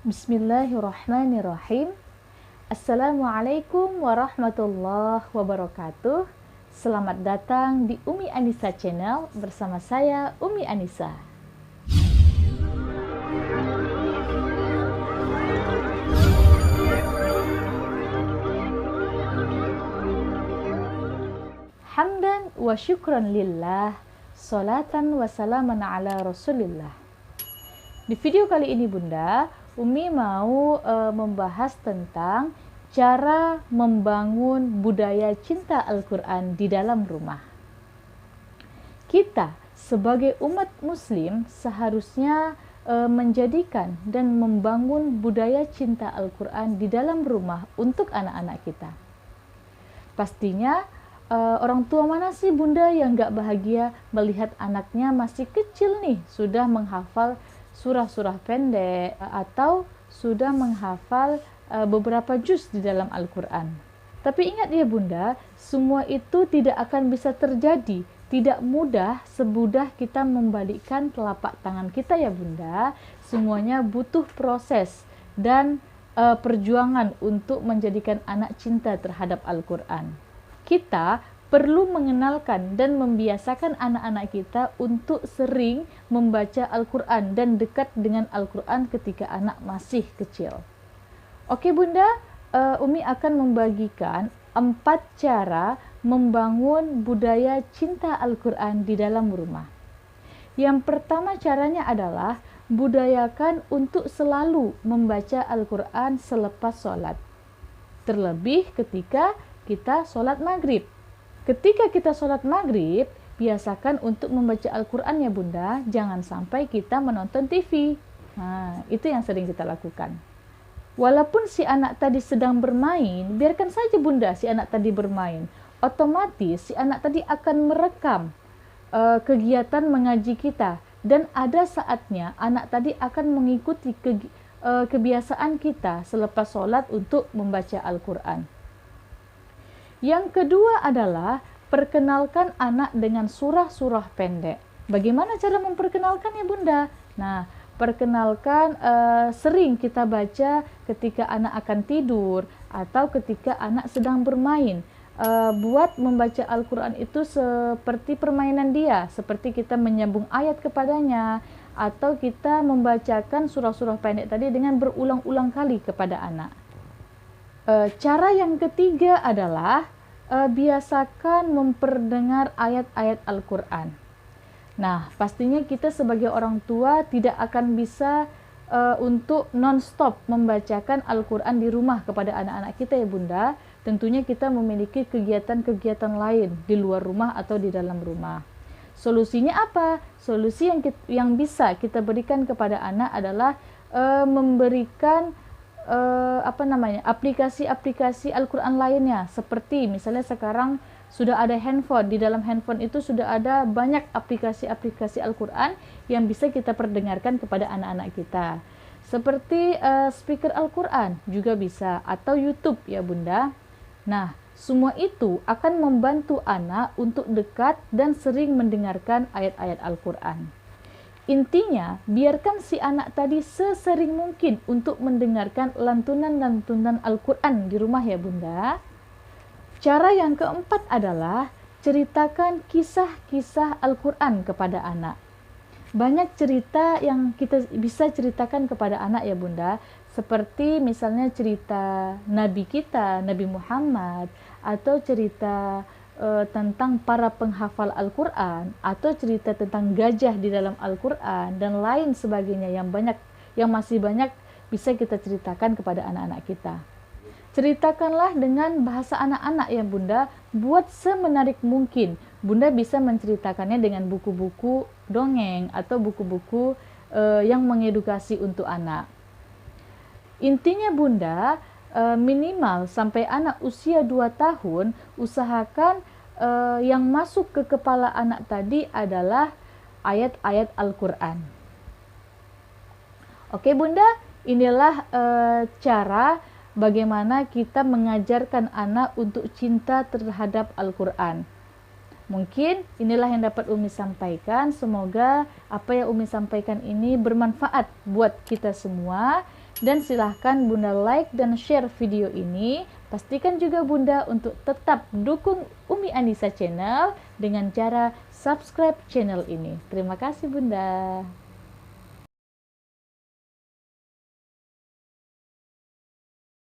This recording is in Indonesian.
Bismillahirrahmanirrahim. Assalamualaikum warahmatullahi wabarakatuh. Selamat datang di Umi Anissa Channel bersama saya Umi Anissa. Hamdan wa syukran lillah, salatan wa salaman ala rasulillah. Di video kali ini Bunda, Umi mau membahas tentang cara membangun budaya cinta Al-Quran di dalam rumah. Kita sebagai umat muslim seharusnya menjadikan dan membangun budaya cinta Al-Quran di dalam rumah untuk anak-anak kita. Pastinya orang tua mana sih Bunda yang gak bahagia melihat anaknya masih kecil nih sudah menghafal surah-surah pendek atau sudah menghafal beberapa juz di dalam Al-Quran. Tapi ingat ya Bunda, semua itu tidak akan bisa terjadi, tidak mudah semudah kita membalikkan telapak tangan kita ya Bunda. Semuanya butuh proses dan perjuangan untuk menjadikan anak cinta terhadap Al-Quran. Kita perlu mengenalkan dan membiasakan anak-anak kita untuk sering membaca Al-Quran dan dekat dengan Al-Quran ketika anak masih kecil. Oke Bunda, Umi akan membagikan 4 cara membangun budaya cinta Al-Quran di dalam rumah. Yang pertama caranya adalah budayakan untuk selalu membaca Al-Quran selepas sholat. Terlebih ketika kita sholat maghrib. Ketika kita sholat maghrib, biasakan untuk membaca Al-Quran ya Bunda, jangan sampai kita menonton TV. Nah, itu yang sering kita lakukan. Walaupun si anak tadi sedang bermain, biarkan saja Bunda si anak tadi bermain. Otomatis si anak tadi akan merekam kegiatan mengaji kita. Dan ada saatnya anak tadi akan mengikuti kebiasaan kita selepas sholat untuk membaca Al-Quran. Yang kedua adalah perkenalkan anak dengan surah-surah pendek. Bagaimana cara memperkenalkan ya Bunda? Nah, perkenalkan sering kita baca ketika anak akan tidur atau ketika anak sedang bermain. Buat membaca Al-Quran itu seperti permainan dia, seperti kita menyambung ayat kepadanya atau kita membacakan surah-surah pendek tadi dengan berulang-ulang kali kepada anak. Cara yang ketiga adalah biasakan memperdengar ayat-ayat Al-Quran. Nah, pastinya kita sebagai orang tua tidak akan bisa untuk non-stop membacakan Al-Quran di rumah kepada anak-anak kita ya Bunda. Tentunya kita memiliki kegiatan-kegiatan lain di luar rumah atau di dalam rumah. Solusinya apa? Solusi yang bisa kita berikan kepada anak adalah memberikan aplikasi-aplikasi Al-Quran lainnya, seperti misalnya sekarang sudah ada handphone, di dalam handphone itu sudah ada banyak aplikasi-aplikasi Al-Quran yang bisa kita perdengarkan kepada anak-anak kita, seperti speaker Al-Quran juga bisa, atau YouTube ya Bunda. Nah, semua itu akan membantu anak untuk dekat dan sering mendengarkan ayat-ayat Al-Quran. Intinya, biarkan si anak tadi sesering mungkin untuk mendengarkan lantunan-lantunan Al-Quran di rumah ya Bunda. Cara yang keempat adalah ceritakan kisah-kisah Al-Quran kepada anak. Banyak cerita yang kita bisa ceritakan kepada anak ya Bunda, seperti misalnya cerita Nabi kita, Nabi Muhammad, atau cerita tentang para penghafal Al-Quran, atau cerita tentang gajah di dalam Al-Quran dan lain sebagainya yang masih banyak bisa kita ceritakan kepada anak-anak kita. Ceritakanlah dengan bahasa anak-anak ya Bunda, buat semenarik mungkin. Bunda bisa menceritakannya dengan buku-buku dongeng atau buku-buku yang mengedukasi untuk anak. Intinya Bunda, minimal sampai anak usia 2 tahun, usahakan yang masuk ke kepala anak tadi adalah ayat-ayat Al-Quran. Oke Bunda, inilah cara bagaimana kita mengajarkan anak untuk cinta terhadap Al-Quran. Mungkin inilah yang dapat Umi sampaikan. Semoga apa yang Umi sampaikan ini bermanfaat buat kita semua. Dan silahkan Bunda like dan share video ini. Pastikan juga Bunda untuk tetap dukung Umi Anissa Channel dengan cara subscribe channel ini. Terima kasih Bunda.